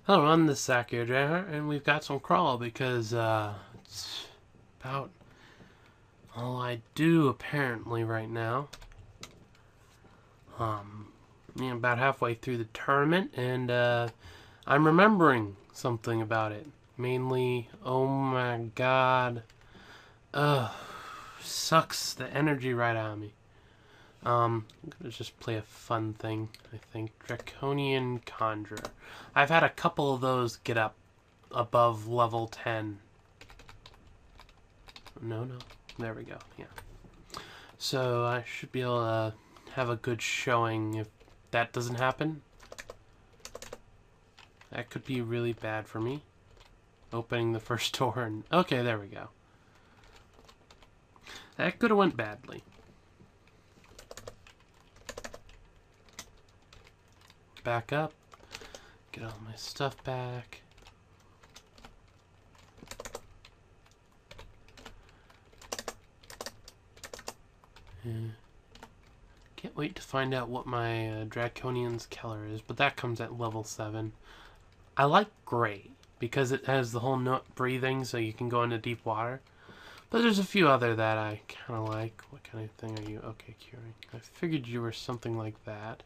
Hello, I'm the Akhier, Dragonheart, and we've got some crawl because it's about all I do apparently right now. About halfway through the tournament, and I'm remembering something about it. Mainly, oh my god, sucks the energy right out of me. I'm gonna just play a fun thing, I think. Draconian Conjurer. I've had a couple of those get up above level 10. No. There we go, yeah. So I should be able to have a good showing if that doesn't happen. That could be really bad for me. Opening the first door and... Okay, there we go. That could have went badly. Back up. Get all my stuff back. Can't wait to find out what my Draconian's Keller is, but that comes at level 7. I like gray because it has the whole note breathing so you can go into deep water. But there's a few other that I kind of like. What kind of thing are you? Okay, curing. I figured you were something like that.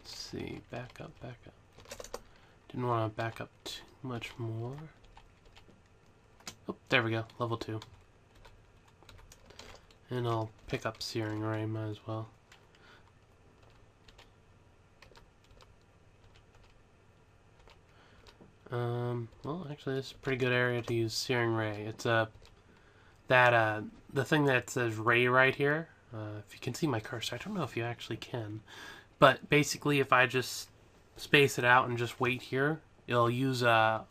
Let's see. Back up. Didn't want to back up too much more. Oh, there we go. Level 2. And I'll pick up Searing Ray, might as well. Well, actually, this is a pretty good area to use Searing Ray. It's the thing that says Ray right here. If you can see my cursor, I don't know if you actually can. But basically, if I just space it out and just wait here, it'll use 1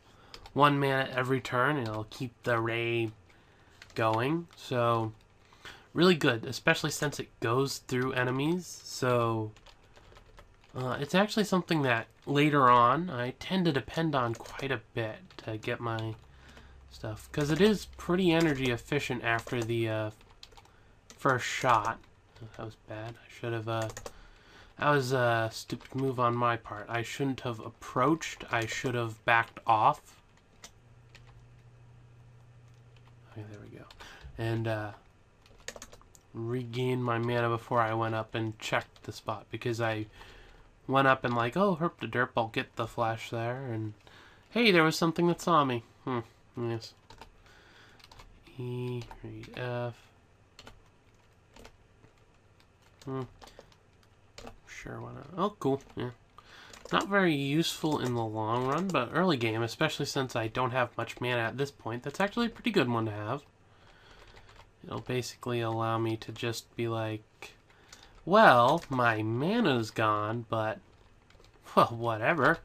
mana every turn, and it'll keep the ray going. So really good, especially since it goes through enemies. So it's actually something that later on I tend to depend on quite a bit to get my stuff, because it is pretty energy efficient after the first shot. That was bad. I should have that was a stupid move on my part. I shouldn't have approached. I should have backed off. Okay, there we go. And regained my mana before I went up and checked the spot, because I went up and like, oh, herp the derp, I'll get the flash there, and hey, there was something that saw me. Yes. E, read F. Sure, why not? Oh, cool, yeah. Not very useful in the long run, but early game, especially since I don't have much mana at this point, that's actually a pretty good one to have. It'll basically allow me to just be like, well, my mana's gone, but, well, whatever.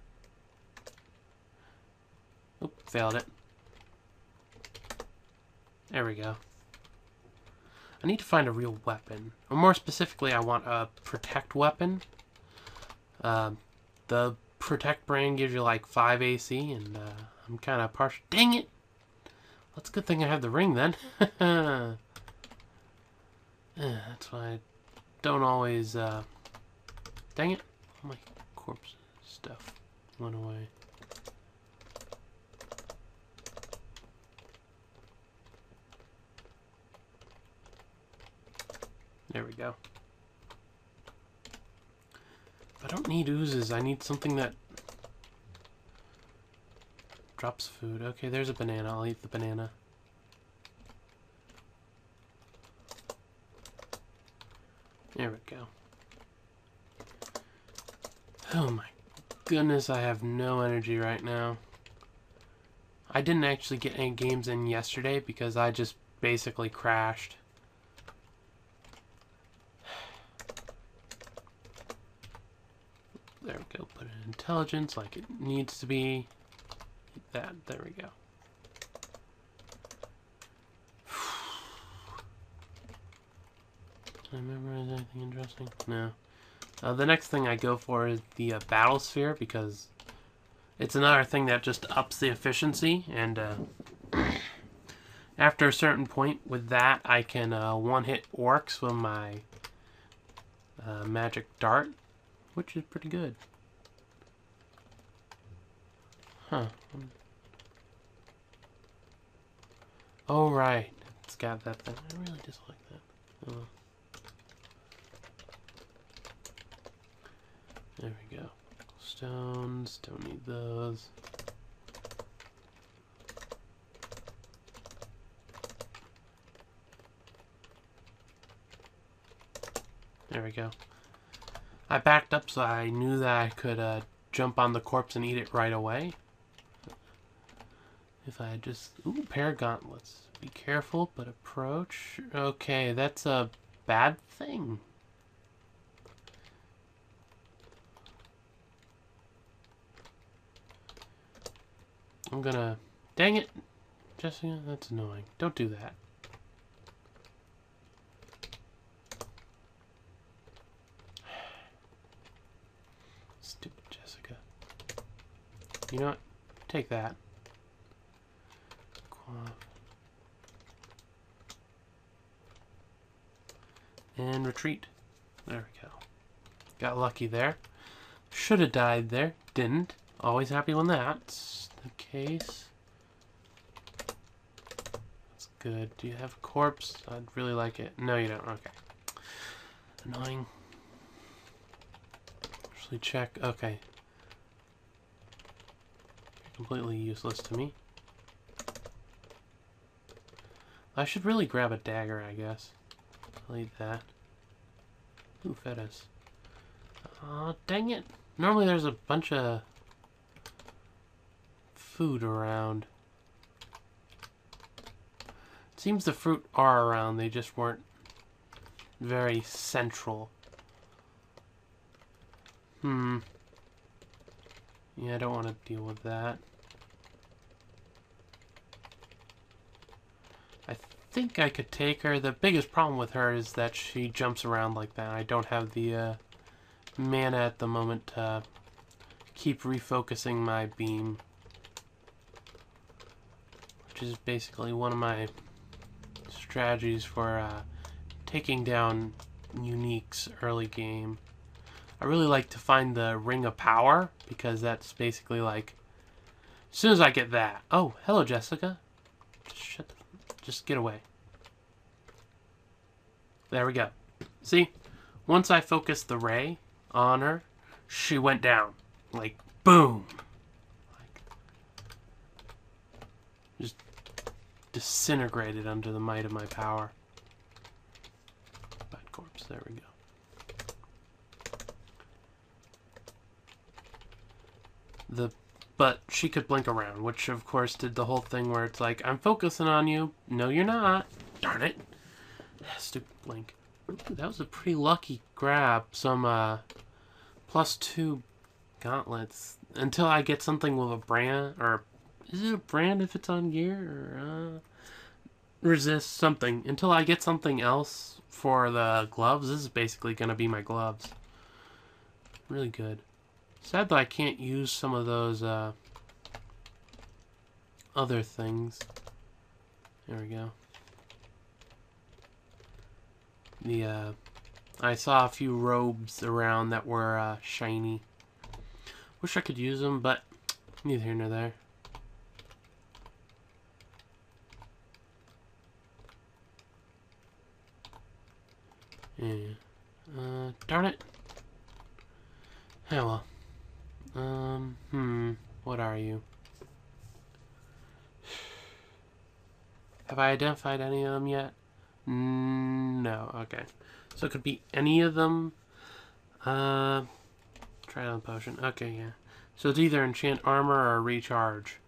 Oop, failed it. There we go. I need to find a real weapon. Or more specifically, I want a protect weapon. The protect brand gives you like 5 AC, and I'm kind of partial. Dang it! That's a good thing I have the ring then. That's why I don't always... Dang it! All my corpse stuff went away. There we go. I don't need oozes. I need something that drops food. Okay, there's a banana. I'll eat the banana. There we go. Oh my goodness, I have no energy right now. I didn't actually get any games in yesterday because I just basically crashed. There we go. Put in intelligence like it needs to be. That. There we go. Did I memorize anything interesting? No. The next thing I go for is the battle sphere, because it's another thing that just ups the efficiency, and After a certain point with that, I can one-hit orcs with my magic dart, which is pretty good. Huh. Oh, right. It's got that thing. I really dislike that. Oh. There we go. Stones. Don't need those. There we go. I backed up so I knew that I could jump on the corpse and eat it right away. If I just... Ooh, pair of gauntlets. Be careful, but approach. Okay, that's a bad thing. I'm gonna... Dang it! Jessica, that's annoying. Don't do that. Stupid Jessica. You know what? Take that. And retreat. There we go. Got lucky there. Should have died there. Didn't. Always happy when that's the case. That's good. Do you have a corpse? I'd really like it. No, you don't. Okay. Annoying. Actually check. Okay. You're completely useless to me. I should really grab a dagger, I guess. I'll eat that. Ooh, fetus. Aw, dang it. Normally there's a bunch of food around. It seems the fruit are around, they just weren't very central. Yeah, I don't want to deal with that. I think I could take her. The biggest problem with her is that she jumps around like that. I don't have the mana at the moment to keep refocusing my beam, which is basically one of my strategies for taking down uniques early game. I really like to find the Ring of Power, because that's basically like, as soon as I get that... Oh, hello, Jessica. Just get away. There we go. See? Once I focused the ray on her, she went down. Like, boom. Like, just disintegrated under the might of my power. Bad corpse. There we go. But she could blink around, which of course did the whole thing where it's like, I'm focusing on you. No, you're not. Darn it. Stupid blink. Ooh, that was a pretty lucky grab. Some +2 gauntlets. Until I get something with a brand, or is it a brand if it's on gear? Or resist something. Until I get something else for the gloves. This is basically going to be my gloves. Really good. Sad that I can't use some of those other things. There we go. I saw a few robes around that were shiny. Wish I could use them, but neither here nor there. Yeah. Darn it. Oh well. What are you? Have I identified any of them yet? No. Okay. So it could be any of them. Try on potion. Okay, yeah. So it's either enchant armor or recharge.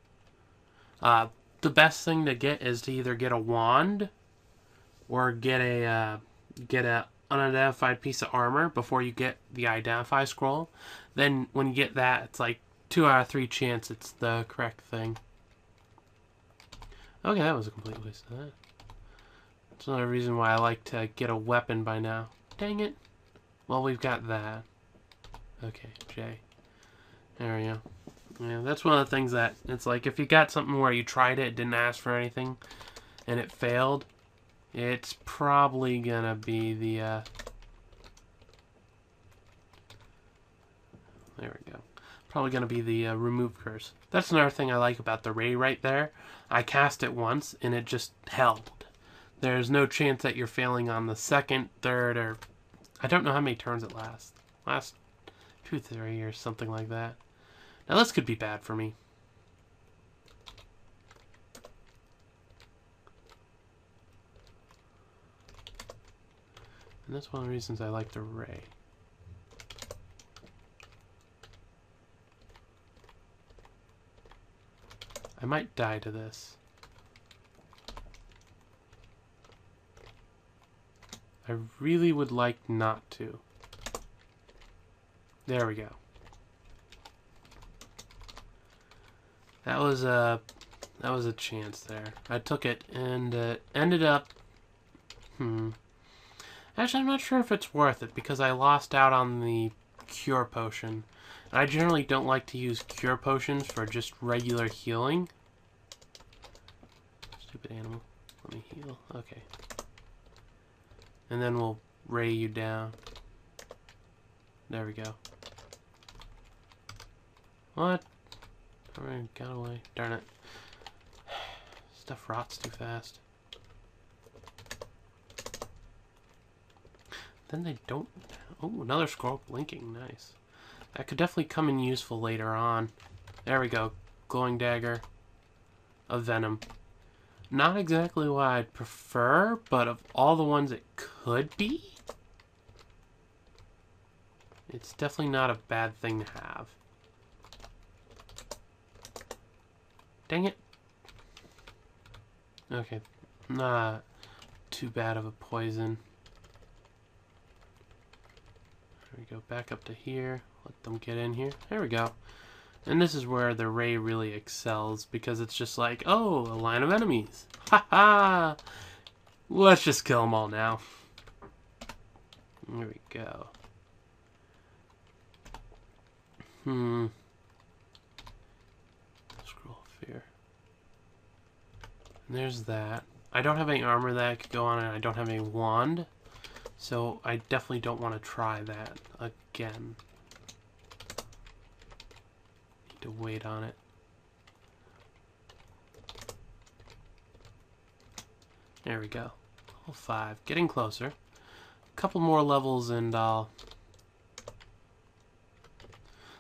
The best thing to get is to either get a wand or get a unidentified piece of armor before you get the identify scroll. Then when you get that, it's like 2 out of 3 chance it's the correct thing. Okay, that was a complete waste of that. That's another reason why I like to get a weapon by now. Dang it. Well, we've got that. Okay, J. There we go. Yeah, that's one of the things that, it's like, if you got something where you tried it, didn't ask for anything, and it failed, it's probably gonna be the, there we go. Probably gonna be the remove curse. That's another thing I like about the ray right there. I cast it once, and it just held. There's no chance that you're failing on the second, third, or... I don't know how many turns it lasts. Last 2, 3, or something like that. Now this could be bad for me. And that's one of the reasons I like the ray. I might die to this. I really would like not to. There we go. That was a chance there. I took it and ended up. Actually, I'm not sure if it's worth it because I lost out on the cure potion. And I generally don't like to use cure potions for just regular healing. Stupid animal. Let me heal. Okay. And then we'll ray you down. There we go. What? Alright, got away. Darn it. Stuff rots too fast. Then they don't... Oh, another scroll blinking. Nice. That could definitely come in useful later on. There we go. Glowing dagger of venom. Not exactly what I'd prefer, but of all the ones it could be, it's definitely not a bad thing to have. Dang it. Okay. Not too bad of a poison. There we go. Back up to here. Let them get in here. There we go. And this is where the ray really excels, because it's just like, oh, a line of enemies. Ha ha! Let's just kill them all now. There we go. Scroll of fear. And there's that. I don't have any armor that I could go on, and I don't have any wand. So I definitely don't want to try that again. To wait on it. There we go. Level 5. Getting closer. A couple more levels and I'll...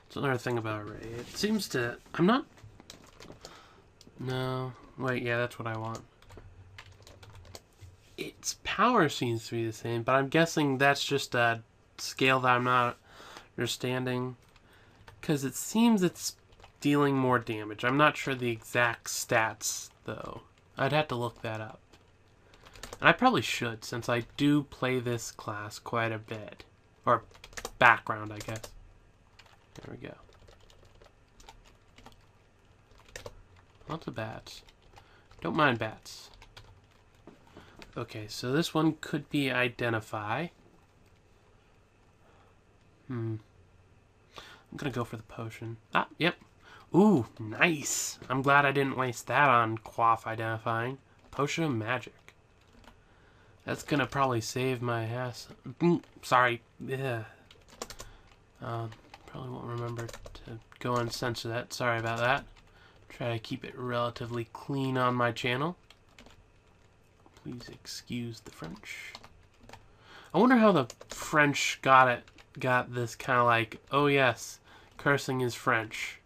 That's another thing about Ray. It seems to... I'm not... No. Wait, yeah, that's what I want. Its power seems to be the same, but I'm guessing that's just a scale that I'm not understanding. Because it seems it's dealing more damage. I'm not sure the exact stats, though. I'd have to look that up. And I probably should, since I do play this class quite a bit. Or background, I guess. There we go. Lots of bats. Don't mind bats. Okay, so this one could be identify. I'm gonna go for the potion. Ah, yep. Ooh, nice. I'm glad I didn't waste that on quaff identifying. Potion of magic. That's gonna probably save my ass. Sorry. Yeah. Probably won't remember to go and censor that. Sorry about that. Try to keep it relatively clean on my channel. Please excuse the French. I wonder how the French got this kind of like, oh yes, cursing is French.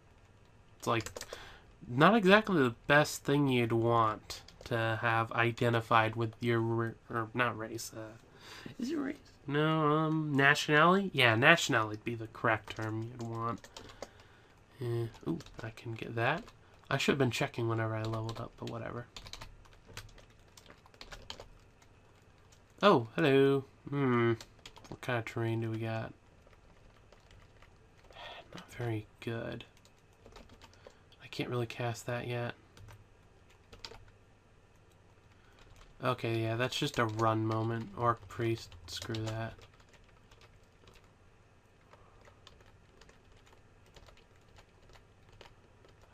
It's like not exactly the best thing you'd want to have identified with your, or not race. Is it race? No, nationality? Yeah, nationality would be the correct term you'd want. Ooh, I can get that. I should have been checking whenever I leveled up, but whatever. Oh, hello. What kind of terrain do we got? Not very good. I can't really cast that yet. Okay, yeah, that's just a run moment. Orc Priest, screw that.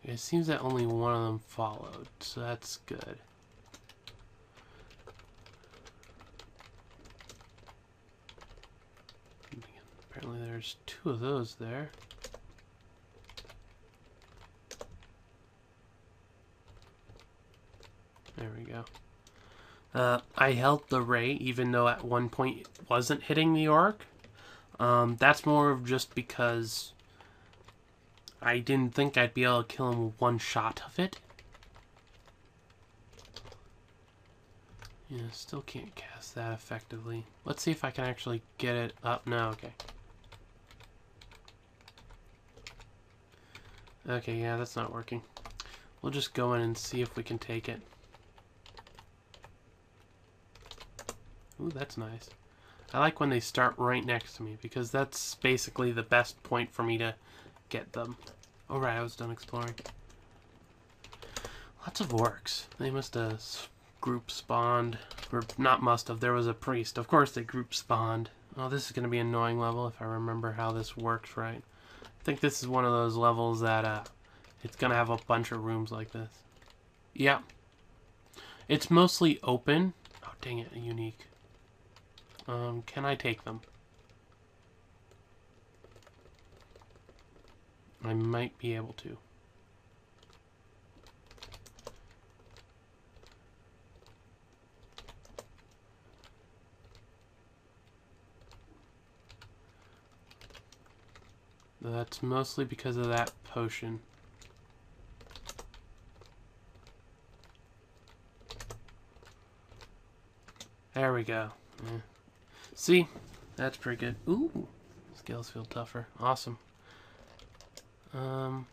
It seems that only one of them followed, so that's good. there's 2 of those there. There we go. I held the ray even though at one point it wasn't hitting the orc. That's more of just because I didn't think I'd be able to kill him with one shot of it. Yeah, still can't cast that effectively. Let's see if I can actually get it up. No, okay. Okay, yeah, that's not working. We'll just go in and see if we can take it. Ooh, that's nice. I like when they start right next to me because that's basically the best point for me to get them. Oh, right, I was done exploring. Lots of orcs. They must have group spawned. Or not must have, there was a priest. Of course they group spawned. Oh, this is going to be an annoying level if I remember how this works right. I think this is one of those levels that it's going to have a bunch of rooms like this. Yeah. It's mostly open. Oh, dang it, unique. Can I take them? I might be able to. That's mostly because of that potion. There we go. Yeah. See? That's pretty good. Ooh! Scales feel tougher. Awesome. I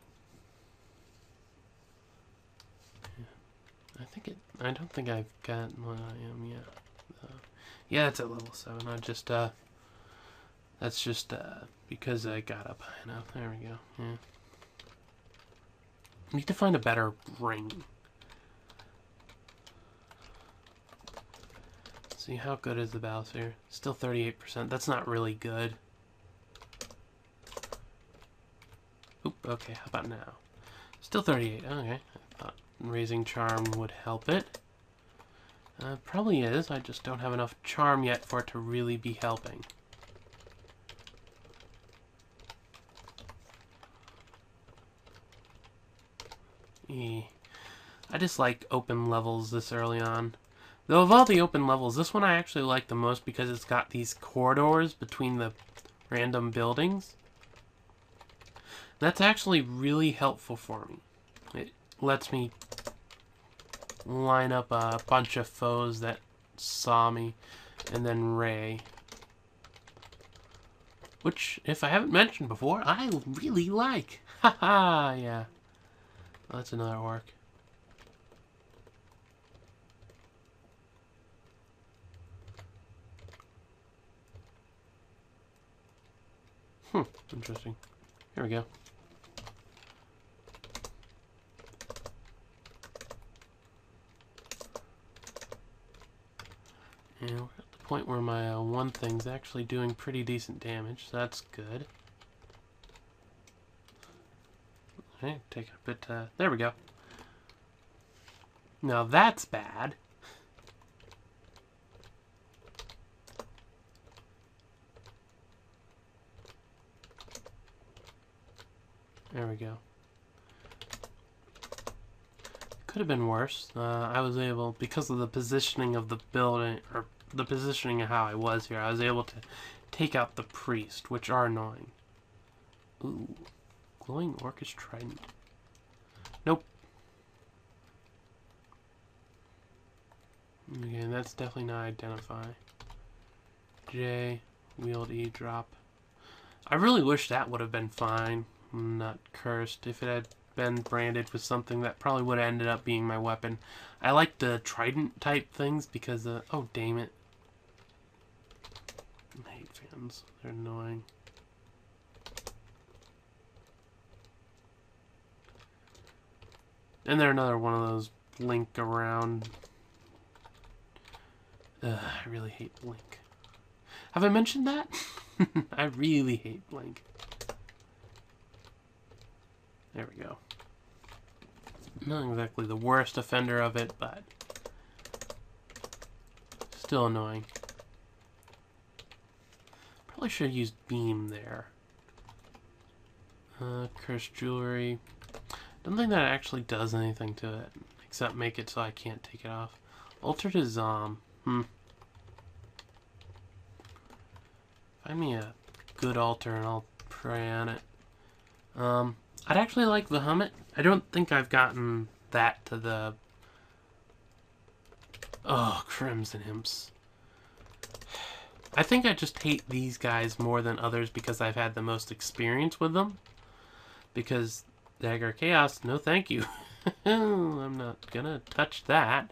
don't think I've got what I am yet. Yeah, it's at level 7. That's just because I got up high enough. There we go. Yeah. I need to find a better ring. See, how good is the Bowsphere? Still 38%. That's not really good. Oop, okay, how about now? Still 38. Okay, I thought raising charm would help it. Probably is. I just don't have enough charm yet for it to really be helping. I just like open levels this early on. Though of all the open levels, this one I actually like the most because it's got these corridors between the random buildings. That's actually really helpful for me. It lets me line up a bunch of foes that saw me, and then Ray. Which, if I haven't mentioned before, I really like. Haha, yeah. Oh, that's another orc. Interesting. Here we go. And we're at the point where my one thing's actually doing pretty decent damage, so that's good. Okay, take a bit, there we go. Now that's bad. There we go. Could have been worse. I was able, because of the positioning of the building, or the positioning of how I was here, I was able to take out the priest, which are annoying. Ooh. Glowing orcish trident. Nope. Okay, that's definitely not identify. J, wield E, drop. I really wish that would have been fine. Not cursed. If it had been branded with something that probably would have ended up being my weapon. I like the trident type things because oh damn it. I hate fans. They're annoying. And they're another one of those blink around. I really hate blink. Have I mentioned that? I really hate blink. There we go. Not exactly the worst offender of it, but still annoying. Probably should have used beam there. Cursed jewelry. Don't think that actually does anything to it, except make it so I can't take it off. Altar to Zom. Find me a good altar and I'll pray on it. I'd actually like the Hummet. I don't think I've gotten that to the... Oh, Crimson Imps. I think I just hate these guys more than others because I've had the most experience with them. Because Dagger Chaos, no thank you. I'm not gonna touch that.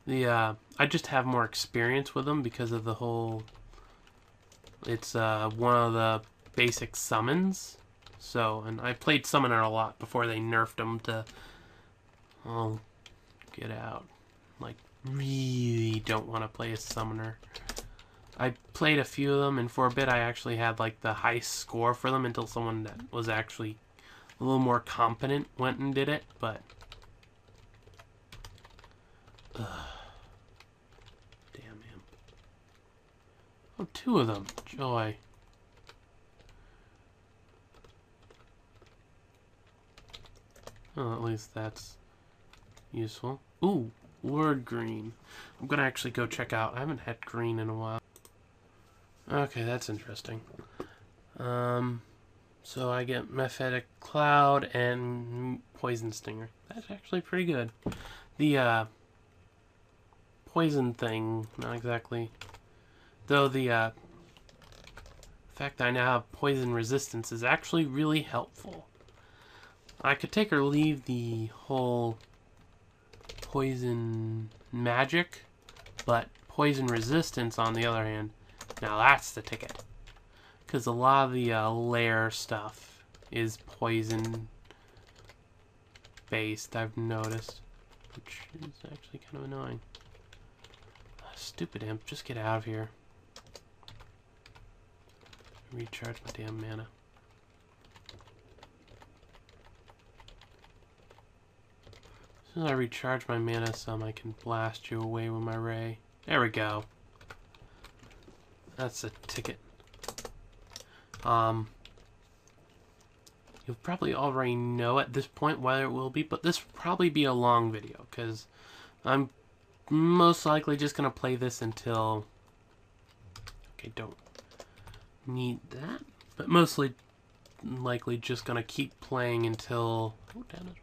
I just have more experience with them because of the whole... It's one of the basic summons. So, and I played Summoner a lot before they nerfed them to... Oh, get out. Like, really don't want to play a Summoner. I played a few of them, and for a bit I actually had like the highest score for them until someone that was actually a little more competent went and did it, but... Damn him. Oh, two of them. Joy. Oh, at least that's useful. Ooh, Lord Green. I'm gonna actually go check out. I haven't had green in a while. Okay, that's interesting. So I get Mephitic Cloud and Poison Stinger. That's actually pretty good. The poison thing, not exactly. Though the fact that I now have poison resistance is actually really helpful. I could take or leave the whole poison magic, but poison resistance on the other hand, now that's the ticket. Because a lot of the lair stuff is poison based, I've noticed. Which is actually kind of annoying. Stupid imp, just get out of here. Recharge my damn mana. As soon as I recharge my mana some, I can blast you away with my ray. There we go. That's a ticket. You'll probably already know at this point whether it will be, but this will probably be a long video, because I'm most likely just going to play this until... Okay, don't need that. But mostly likely just going to keep playing until... Oh, damn it.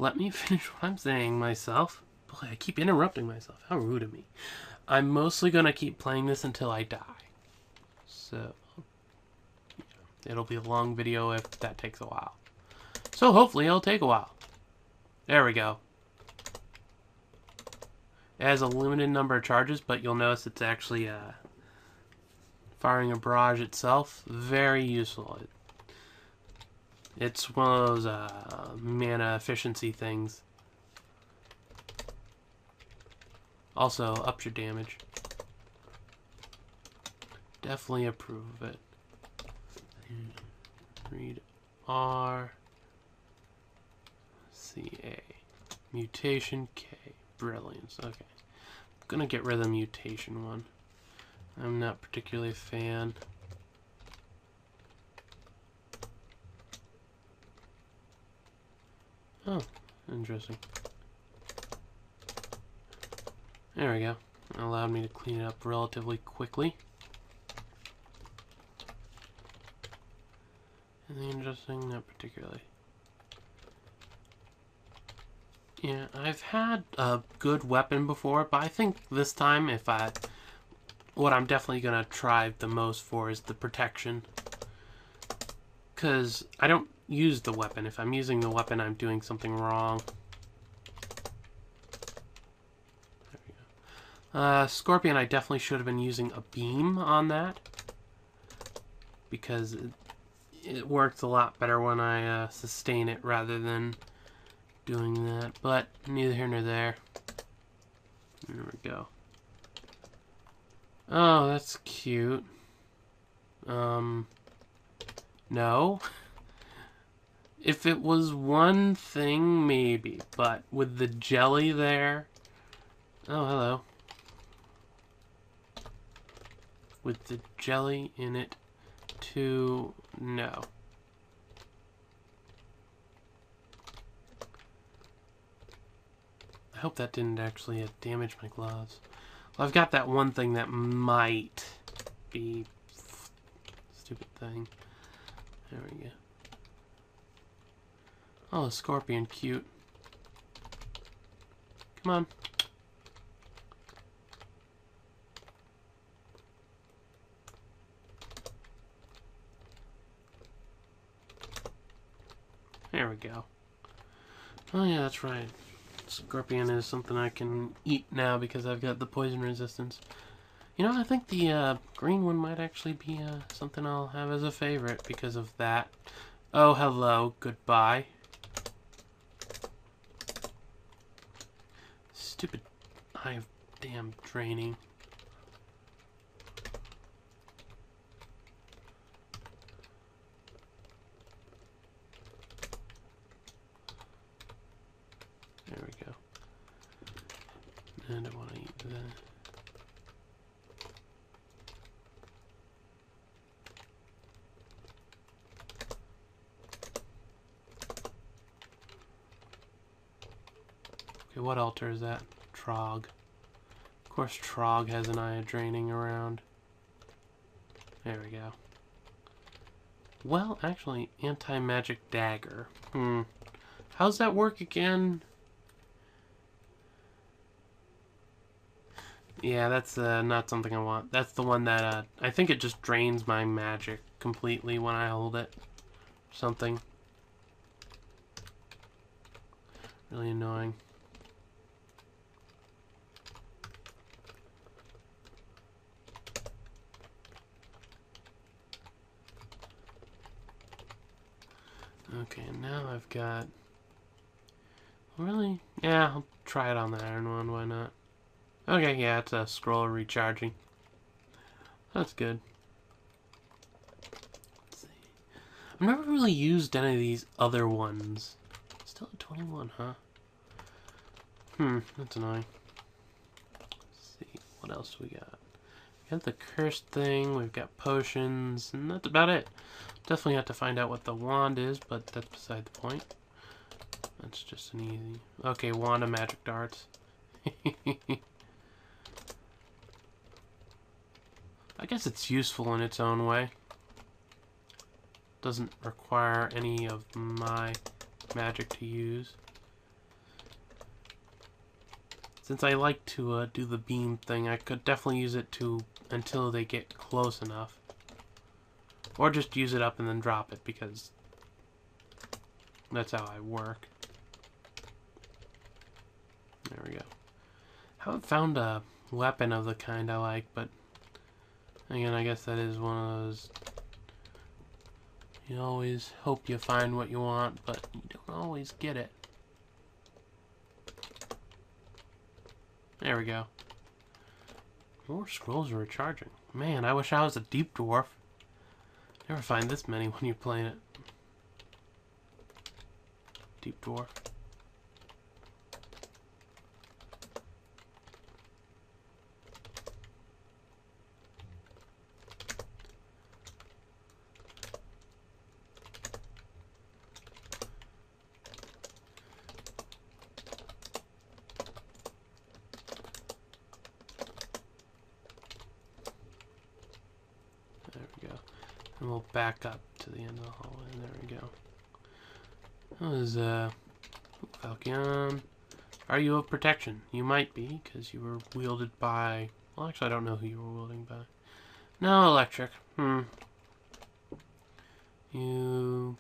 Let me finish what I'm saying myself. Boy, I keep interrupting myself. How rude of me. I'm mostly going to keep playing this until I die. So, it'll be a long video if that takes a while. So hopefully it'll take a while. There we go. It has a limited number of charges, but you'll notice it's actually firing a barrage itself. Very useful. It's one of those mana efficiency things. Also, ups your damage. Definitely approve of it. Read R. CA. Mutation K. Brilliance. Okay. I'm gonna get rid of the mutation one. I'm not particularly a fan. Oh, interesting. There we go. It allowed me to clean it up relatively quickly. Anything interesting? Not particularly. Yeah, I've had a good weapon before, but I think this time what I'm definitely going to try the most for is the protection. Because I don't use the weapon. If I'm using the weapon, I'm doing something wrong. There we go. Scorpion, I definitely should have been using a beam on that. Because it works a lot better when I sustain it rather than doing that. But neither here nor there. There we go. Oh, that's cute. No. If it was one thing, maybe. But with the jelly there... Oh, hello. with the jelly in it to no. I hope that didn't actually damage my gloves. Well, I've got that one thing that might be stupid thing. There we go. Oh, a scorpion, cute. Come on. There we go. Oh yeah, that's right. Scorpion is something I can eat now because I've got the poison resistance. You know, I think the green one might actually be something I'll have as a favorite because of that. Oh, hello. Goodbye. Stupid eye of damn draining. There we go. And I want to eat that. Okay, what altar is that? Trog. Of course Trog has an eye of draining around. There we go. Well, actually, anti-magic dagger. How's that work again? Yeah, that's not something I want. That's the one that, I think it just drains my magic completely when I hold it. Something. Really annoying. Okay, now I've got... Really? Yeah, I'll try it on the iron one, why not? Okay, yeah, it's a scroll recharging. That's good. Let's see. I've never really used any of these other ones. Still at 21, huh? That's annoying. Let's see, what else do we got? We got the cursed thing, we've got potions, and that's about it. Definitely have to find out what the wand is, but that's beside the point. That's just an easy... Okay, wand of magic darts. I guess it's useful in its own way. Doesn't require any of my magic to use. Since I like to do the beam thing, I could definitely use it until they get close enough. Or just use it up and then drop it, because that's how I work. There we go. Haven't found a weapon of the kind I like, but again, I guess that is one of those... You always hope you find what you want, but you don't always get it. There we go. More scrolls are recharging. Man, I wish I was a deep dwarf. Never find this many when you're playing it. Deep dwarf. There we go. And we'll back up to the end of the hallway. There we go. That was, Falcon. Are you of protection? You might be, because you were wielded by... Well, actually, I don't know who you were wielding by. No, electric. You...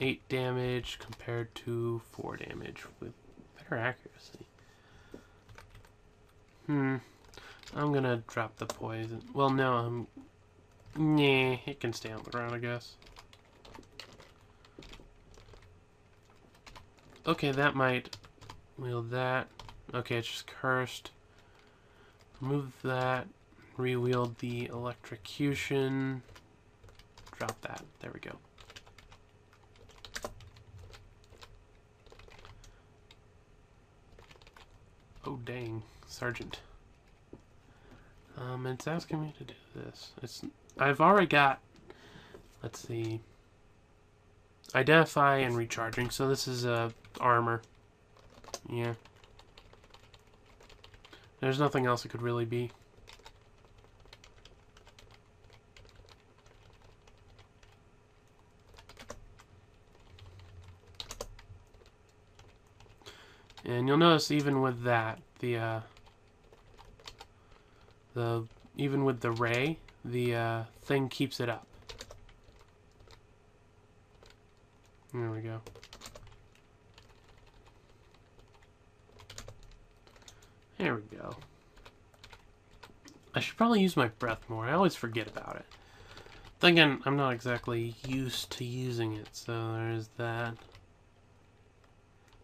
8 damage compared to 4 damage with better accuracy. I'm gonna drop the poison. Well, no, nah, it can stay on the ground, I guess. Okay, that might wield that. Okay, it's just cursed. Remove that. Re-wield the electrocution. Drop that. There we go. Oh, dang. Sergeant. It's asking me to do this. I've already got, let's see, identify and recharging. So this is armor. Yeah. There's nothing else it could really be. And you'll notice even with that, even with the ray, the thing keeps it up. There we go. There we go. I should probably use my breath more. I always forget about it. Then again, I'm not exactly used to using it, so there's that.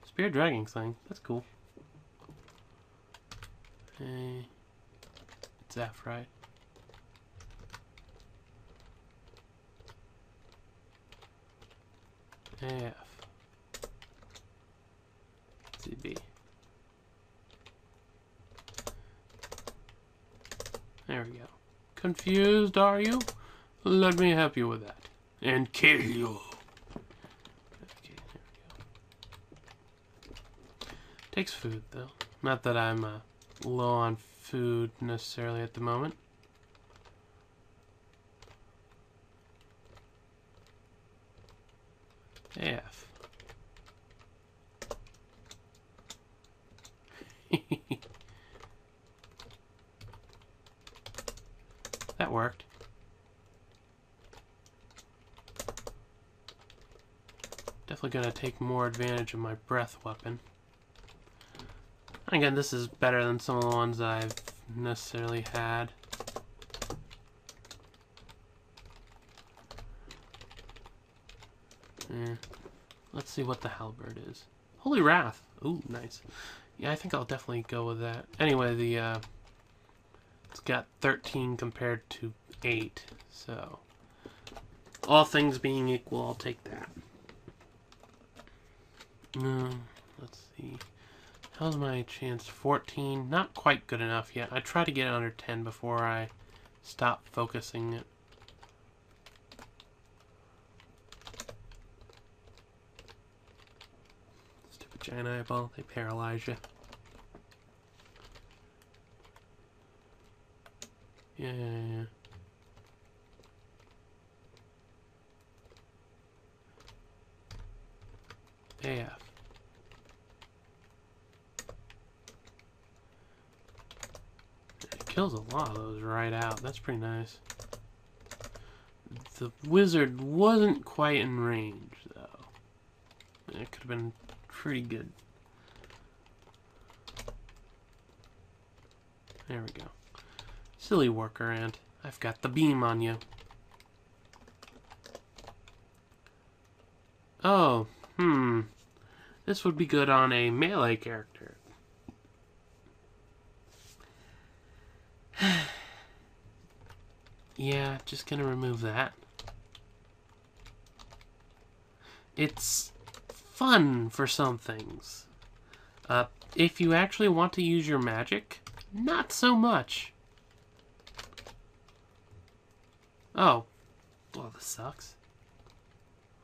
Spear dragging thing. That's cool. Hey. It's F, right? F. CB. There we go. Confused, are you? Let me help you with that. And kill you. Okay, there we go. Takes food, though. Not that I'm low on food necessarily at the moment. F. That worked. Definitely gonna take more advantage of my breath weapon. Again, this is better than some of the ones I've necessarily had. Let's see what the halberd is. Holy Wrath. Ooh, nice. Yeah, I think I'll definitely go with that. Anyway, it's got 13 compared to 8, so all things being equal, I'll take that. Let's see. How's my chance? 14. Not quite good enough yet. I try to get under 10 before I stop focusing it. Stupid giant eyeball. They paralyze you. Yeah. AF. It kills a lot of those right out. That's pretty nice. The wizard wasn't quite in range, though. It could have been pretty good. There we go. Silly worker ant. I've got the beam on you. Oh, this would be good on a melee character. Yeah, just gonna remove that. It's fun for some things. If you actually want to use your magic, not so much. Oh. Well, this sucks.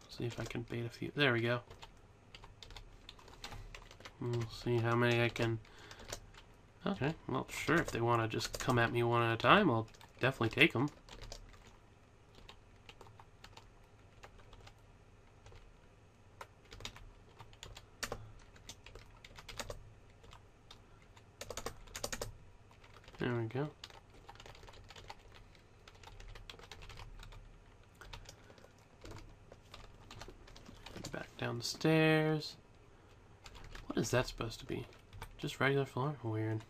See if I can bait a few. There we go. We'll see how many I can... Okay, well, sure, if they want to just come at me one at a time, I'll definitely take them. There we go. Back down the stairs. What is that supposed to be? Just regular floor? Weird.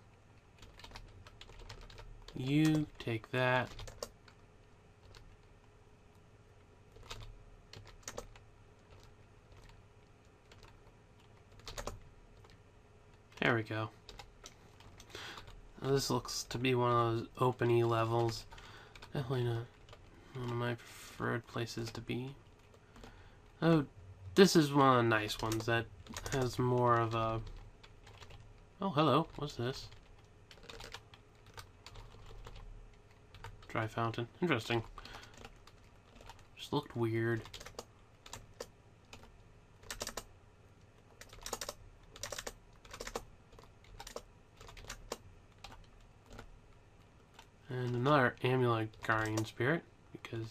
You take that. There we go. Now this looks to be one of those open-y levels. Definitely not one of my preferred places to be. Oh, this is one of the nice ones that has more of a... Oh, hello. What's this? Dry fountain. Interesting. Just looked weird. And another amulet guardian spirit, because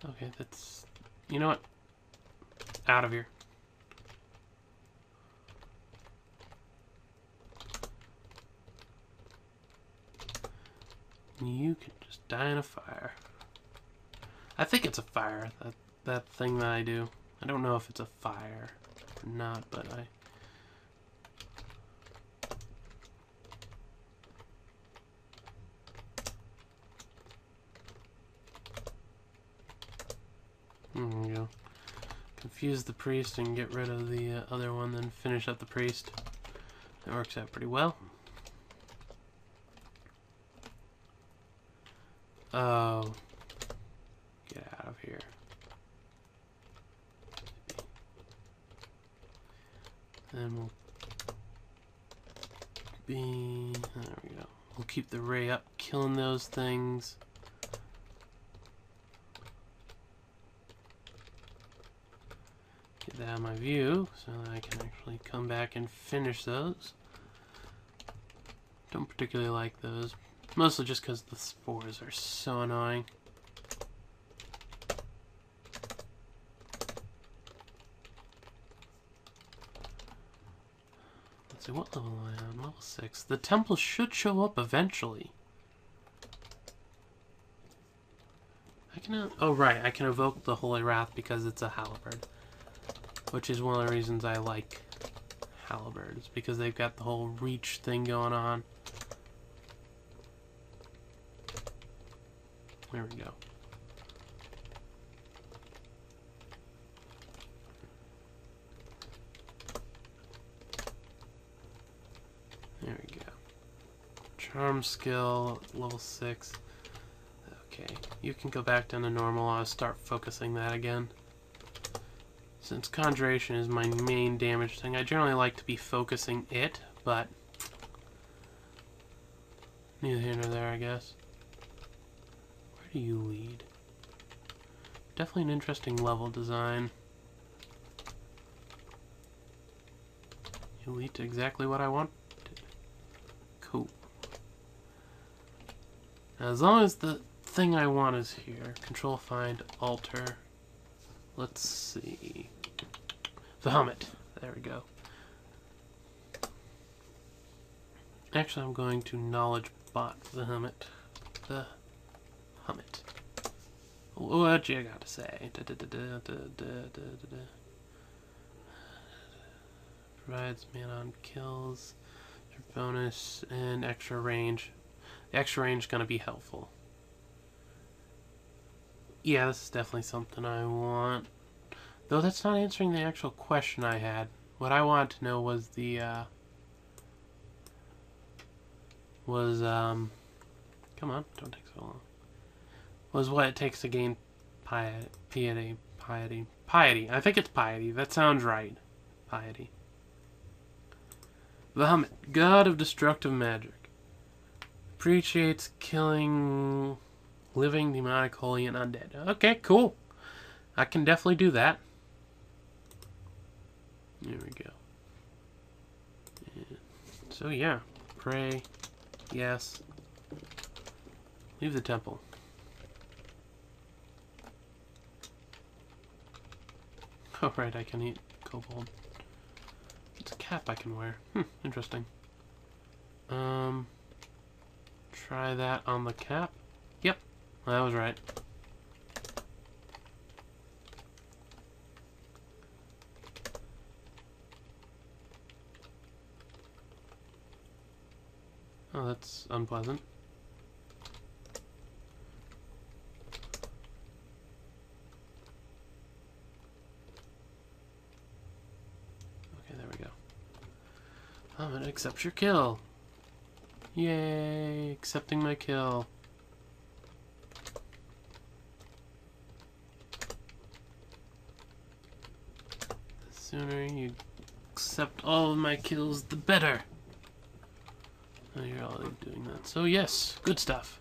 okay, that's, you know what? Out of here. You can just die in a fire. I think it's a fire, that thing that I do. I don't know if it's a fire or not, but I... There we go. Confuse the priest and get rid of the other one, then finish up the priest. That works out pretty well. Oh. Get out of here. Then we'll be... There we go. We'll keep the ray up, killing those things. Get that out of my view so that I can actually come back and finish those. Don't particularly like those. Mostly just because the spores are so annoying. Let's see, what level am I on? Level 6. The temple should show up eventually. I can... Oh, right. I can evoke the Holy Wrath because it's a halberd. Which is one of the reasons I like halberds. Because they've got the whole reach thing going on. There we go. There we go. Charm skill, level 6. Okay, you can go back down to normal. I'll start focusing that again. Since Conjuration is my main damage thing, I generally like to be focusing it, but neither here nor there, I guess. Where do you lead? Definitely an interesting level design. You lead to exactly what I want. Cool. Now, as long as the thing I want is here, control, find, alter. Let's see. The helmet. There we go. Actually, I'm going to knowledge bot the helmet. The helmet. What you got to say? Provides mana on kills, bonus, and extra range. The extra range is going to be helpful. Yeah, this is definitely something I want. Though that's not answering the actual question I had. What I wanted to know was the, come on, don't take so long. Was what it takes to gain piety. I think it's piety. That sounds right. Piety. Bahamut, god of destructive magic. Appreciates killing living, demonic, holy, and undead. Okay, cool. I can definitely do that. There we go. And so yeah, pray, yes. Leave the temple. Oh right, I can eat kobold. It's a cap I can wear. Interesting. Try that on the cap. Yep, that was right. Oh, that's unpleasant. Okay, there we go. I'm gonna accept your kill. Yay, accepting my kill. The sooner you accept all of my kills, the better. Oh, you're already doing that. So yes, good stuff.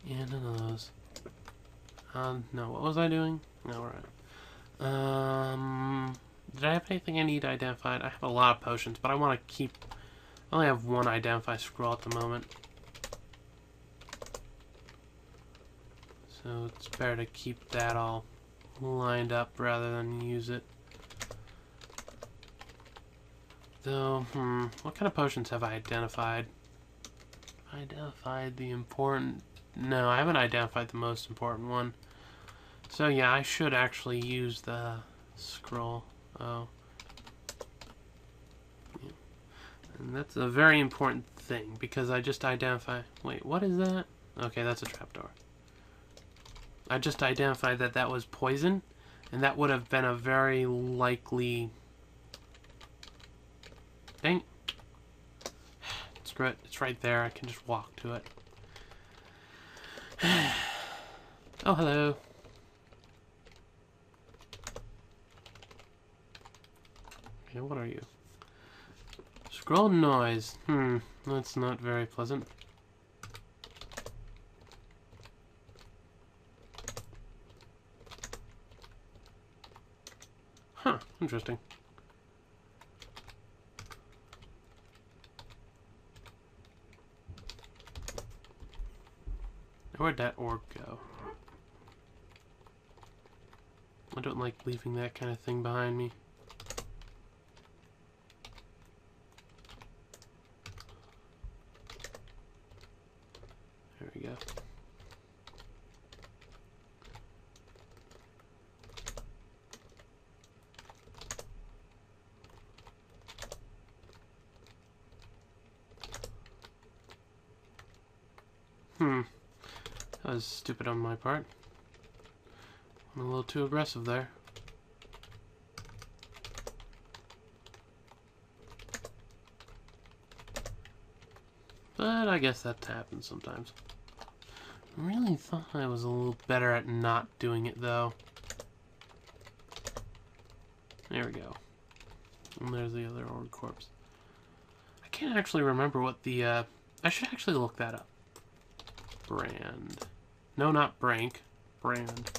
And none of those. No, what was I doing? No, right. Did I have anything I need identified? I have a lot of potions, but I want to keep... I only have one identify scroll at the moment. So it's better to keep that all lined up rather than use it. Though, what kind of potions have I identified? Identified the important... No, I haven't identified the most important one. So yeah, I should actually use the scroll. Oh. Yeah. And that's a very important thing, because I just identify... Wait, what is that? Okay, that's a trapdoor. I just identified that that was poison, and that would have been a very likely... Dang. Screw it, it's right there. I can just walk to it. Oh, hello. Okay, what are you? Scroll noise. That's not very pleasant. Huh, interesting. Where'd that orb go? I don't like leaving that kind of thing behind me. There we go. That was stupid on my part. I'm a little too aggressive there. But I guess that happens sometimes. I really thought I was a little better at not doing it, though. There we go. And there's the other orb corpse. I can't actually remember what the, I should actually look that up. Brand. No, not Brank. Brand.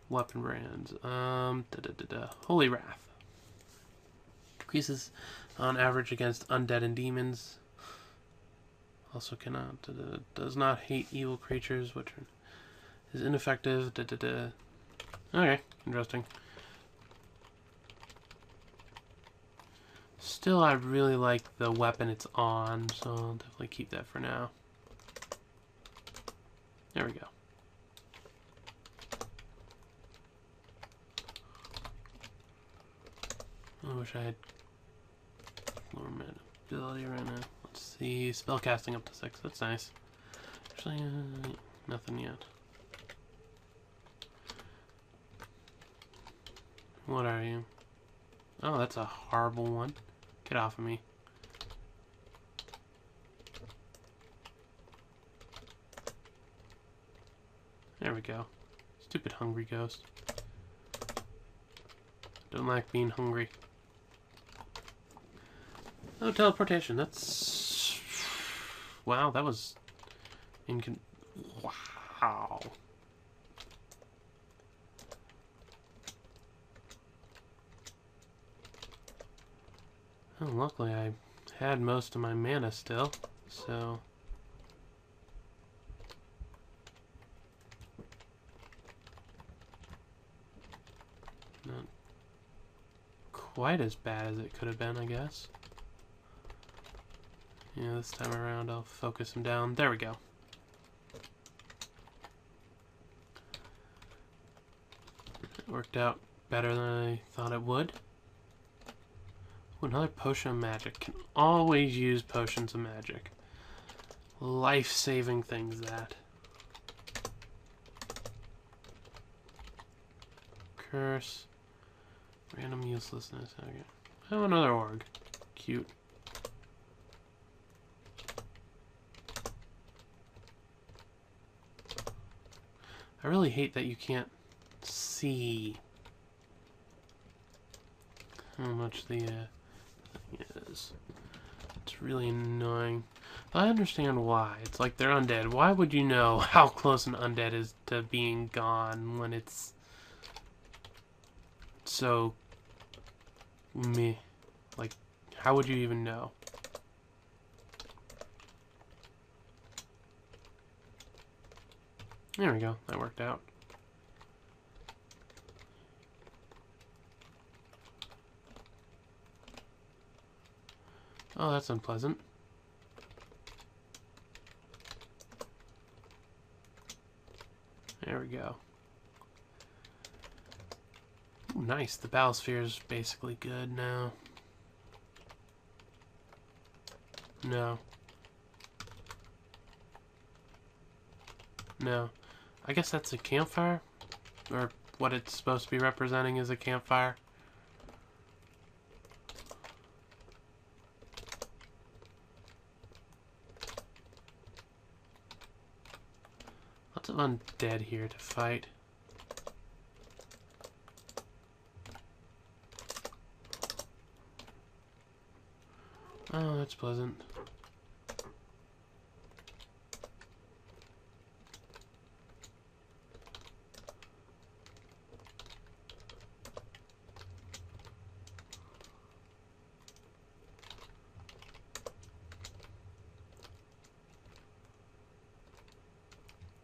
Weapon brands. Holy Wrath. Decreases on average against undead and demons. Also cannot. Does not hate evil creatures, which is ineffective. Okay, interesting. Still, I really like the weapon it's on, so I'll definitely keep that for now. There we go. I wish I had more ability right now. Let's see, spellcasting up to 6. That's nice. Actually, nothing yet. What are you? Oh, that's a horrible one. Get off of me. There we go. Stupid hungry ghost. Don't like being hungry. Oh, teleportation. That's... Wow, that was... Wow. Oh, luckily I had most of my mana still, so... Not quite as bad as it could have been, I guess. Yeah, this time around I'll focus him down. There we go. It worked out better than I thought it would. Ooh, another potion of magic. Can always use potions of magic. Life-saving things, that. Curse. Random uselessness. Okay. Oh, another org. Cute. I really hate that you can't Let's see how much the thing is. It's really annoying. I understand why. It's like they're undead. Why would you know how close an undead is to being gone when it's so meh? Like, how would you even know? There we go. That worked out. Oh, that's unpleasant. There we go. Ooh, nice. The bathysphere is basically good now. No. No. I guess that's a campfire? Or what it's supposed to be representing is a campfire. Lots of undead here to fight. Oh, that's pleasant.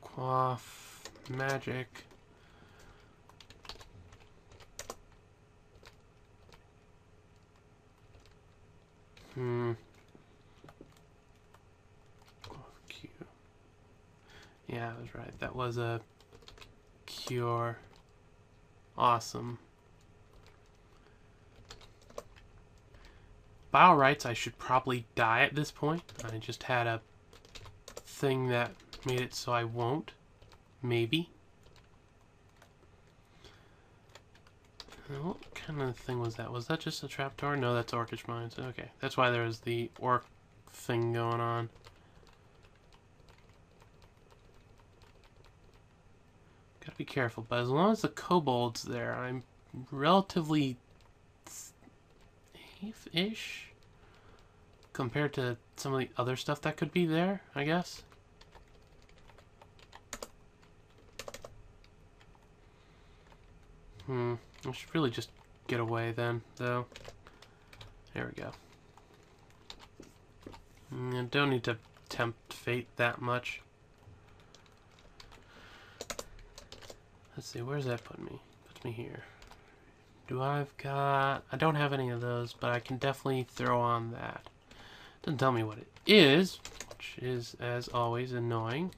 Quaff magic. Q. Yeah, I was right. That was a cure. Awesome. By all rights, I should probably die at this point. I just had a thing that made it so I won't. Maybe. What kind of thing was that? Was that just a trapdoor? No, that's Orcish Mines. Okay, that's why there was the orc thing going on. Gotta be careful, but as long as the kobold's there, I'm relatively safe-ish compared to some of the other stuff that could be there, I guess. I should really just get away then, though. There we go. I don't need to tempt fate that much. Let's see, where's that put me? Puts me here. Do I've got... I don't have any of those, but I can definitely throw on that. Doesn't tell me what it is, which is, as always, annoying.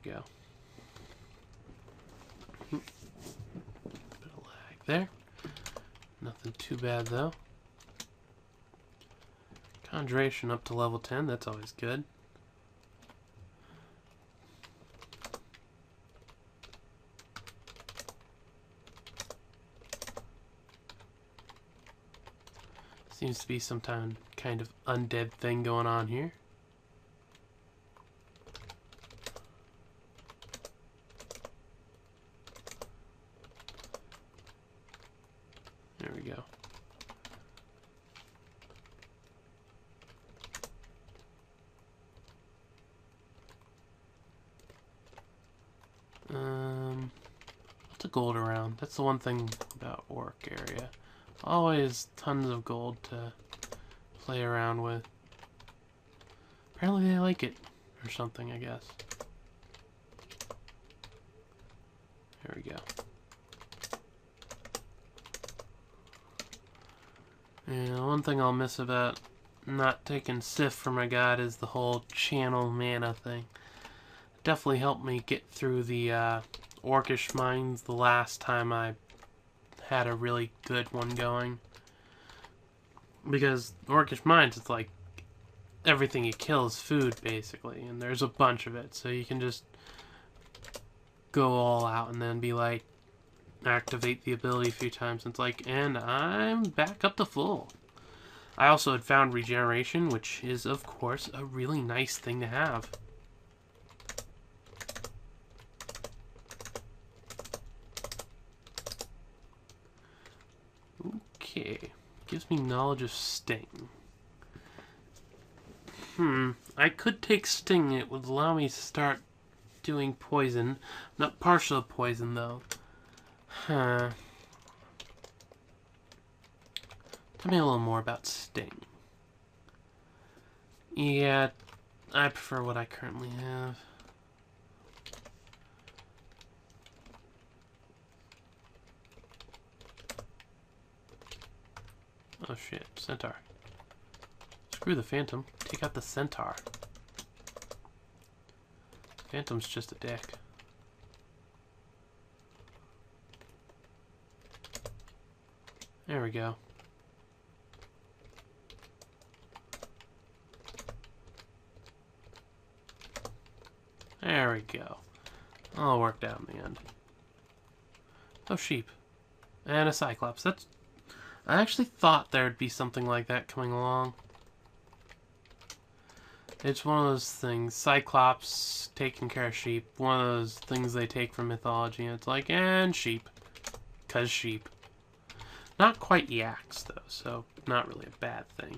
Go. Bit of lag there. Nothing too bad though. Conjuration up to level 10, that's always good. Seems to be some kind of undead thing going on here. There we go. Lots of gold around. That's the one thing about Orc area. Always tons of gold to play around with. Apparently they like it, or something, I guess. There we go. And one thing I'll miss about not taking Sif for my god is the whole channel mana thing. It definitely helped me get through the Orcish Mines the last time I had a really good one going. Because Orcish Mines, it's like everything you kill is food, basically. And there's a bunch of it, so you can just go all out and then be like, activate the ability a few times. It's like, and I'm back up to full. I also had found regeneration, which is, of course, a really nice thing to have. Okay. Gives me knowledge of Sting. I could take Sting. It would allow me to start doing poison. Not partial poison, though. Huh. Tell me a little more about Sting. Yeah, I prefer what I currently have. Oh shit, Centaur. Screw the Phantom. Take out the Centaur. Phantom's just a dick. There we go. There we go. All worked out in the end. Oh, sheep. And a Cyclops. That's... I actually thought there'd be something like that coming along. It's one of those things. Cyclops taking care of sheep. One of those things they take from mythology. And it's like, and sheep. 'Cause sheep. Not quite yaks, though, so not really a bad thing.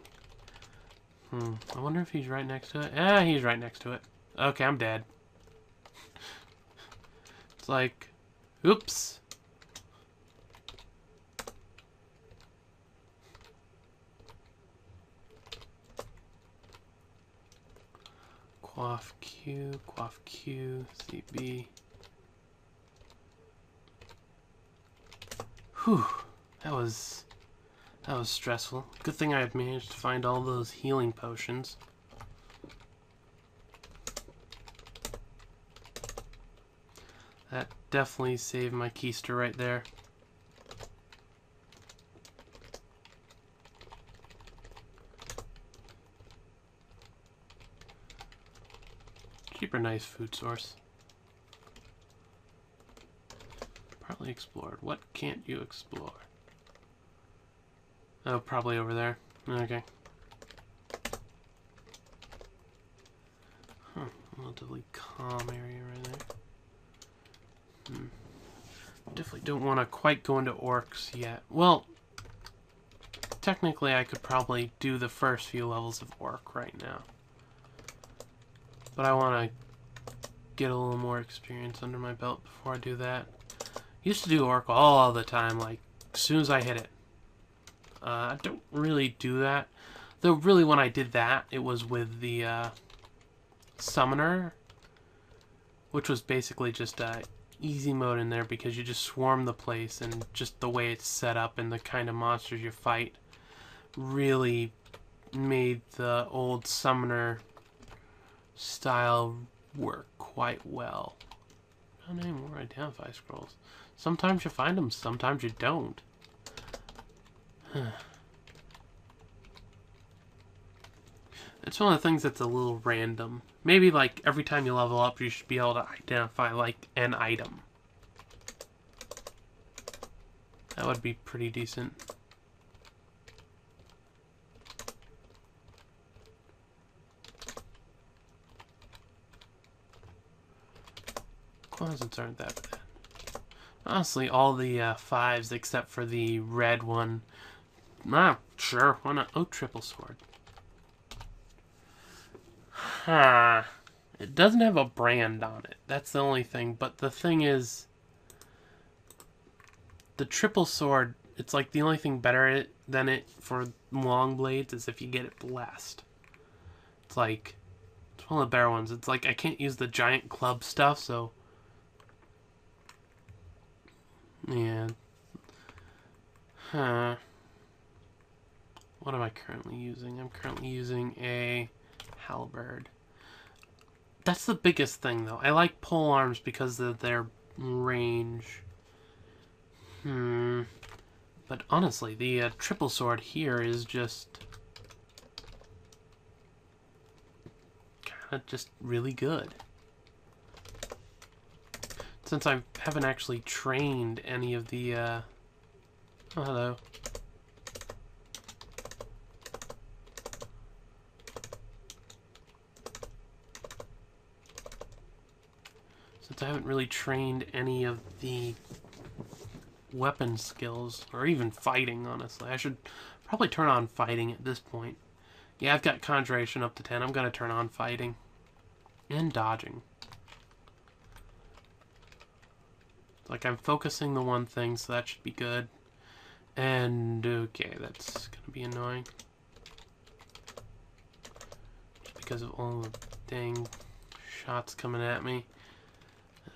I wonder if he's right next to it. Yeah, he's right next to it. Okay, I'm dead. It's like, oops. Quaff Q, CB. Whew, that was stressful. Good thing I had managed to find all those healing potions. That definitely saved my keister right there. Super nice food source. Partly explored. What can't you explore? Oh, probably over there. Okay. Huh. Relatively calm area right there. Definitely don't want to quite go into orcs yet. Well, technically I could probably do the first few levels of orc right now. But I want to get a little more experience under my belt before I do that. Used to do orc all the time, like, as soon as I hit it. I don't really do that. Though really when I did that, it was with the Summoner, which was basically just easy mode in there because you just swarm the place, and just the way it's set up and the kind of monsters you fight really made the old Summoner style work quite well. Not any more identify scrolls. Sometimes you find them, sometimes you don't. It's one of the things that's a little random. Maybe like every time you level up you should be able to identify like an item. That would be pretty decent. Closets aren't that bad. Honestly, all the 5s except for the red one. Sure, why not? Oh, triple sword. It doesn't have a brand on it. That's the only thing. But the thing is, the triple sword, it's like the only thing better than it for long blades is if you get it blessed. It's like, it's one of the better ones. It's like I can't use the giant club stuff, so... Yeah. What am I currently using? I'm currently using a halberd. That's the biggest thing, though. I like pole arms because of their range. But honestly, the triple sword here is just... kind of just really good. since I haven't actually trained any of the, oh, hello. Since I haven't really trained any of the weapon skills, or even fighting, honestly. I should probably turn on fighting at this point. Yeah, I've got Conjuration up to 10. I'm going to turn on fighting. And dodging. Like, I'm focusing the one thing, so that should be good. And, okay, that's going to be annoying. Just because of all the dang shots coming at me.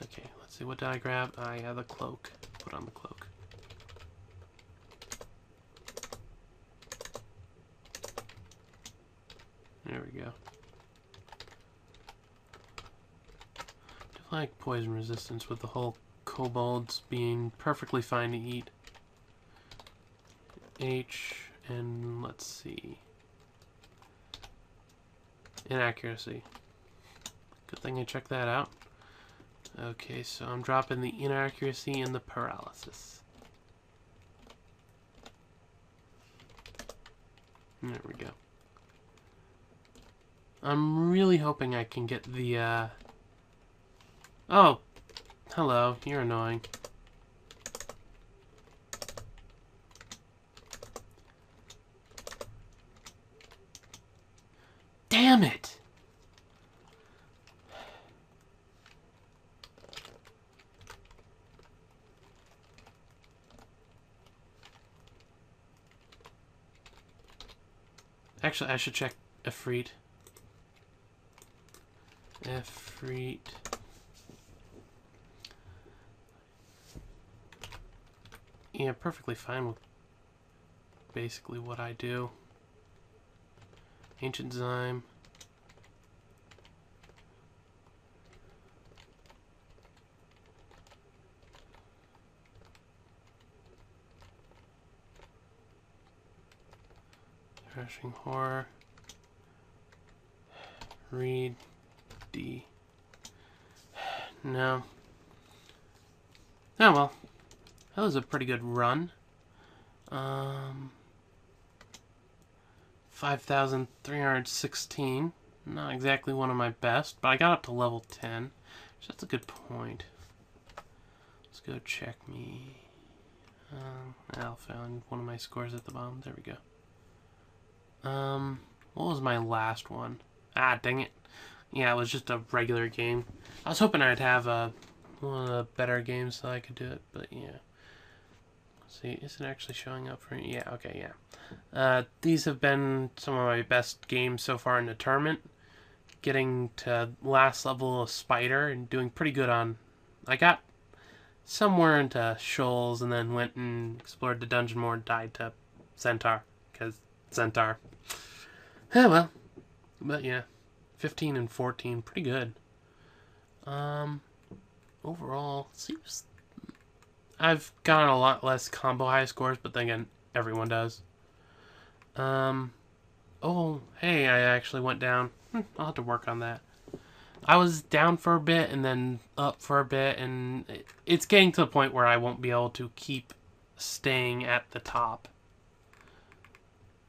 Okay, let's see, what did I grab? Ah, yeah, the cloak. Put on the cloak. There we go. I like poison resistance with the whole kobolds being perfectly fine to eat. H, and let's see. Inaccuracy. Good thing I checked that out. Okay, so I'm dropping the inaccuracy and the paralysis. There we go. I'm really hoping I can get the, Oh! Hello, you're annoying. Damn it! Actually, I should check Efreet. Efreet. Yeah, perfectly fine with basically what I do. Ancient Zyme. Crashing Horror. Read. D. No. Oh well. That was a pretty good run. 5,316. Not exactly one of my best, but I got up to level 10. So that's a good point. Let's go check me. I'll find one of my scores at the bottom. There we go. What was my last one? Ah, dang it. Yeah, it was just a regular game. I was hoping I'd have one of the better games so I could do it, but yeah. Let's see, is it actually showing up for me? Yeah, okay, yeah. These have been some of my best games so far in the tournament. Getting to last level of Spider and doing pretty good on... I got somewhere into Shoals and then went and explored the dungeon more and died to Centaur. Because Centaur. Oh well. But yeah. 15 and 14. Pretty good. Overall, seems... I've gotten a lot less combo high scores, but then again, everyone does. Oh, hey, I actually went down. I'll have to work on that. I was down for a bit and then up for a bit, and it's getting to the point where I won't be able to keep staying at the top.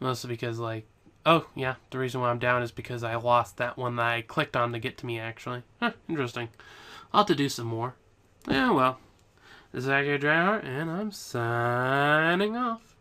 Mostly because, like, oh, yeah, the reason why I'm down is because I lost that one that I clicked on to get to me, actually. Huh, interesting. I'll have to do some more. Yeah, well. This is Akhier, Dragonheart, and I'm signing off.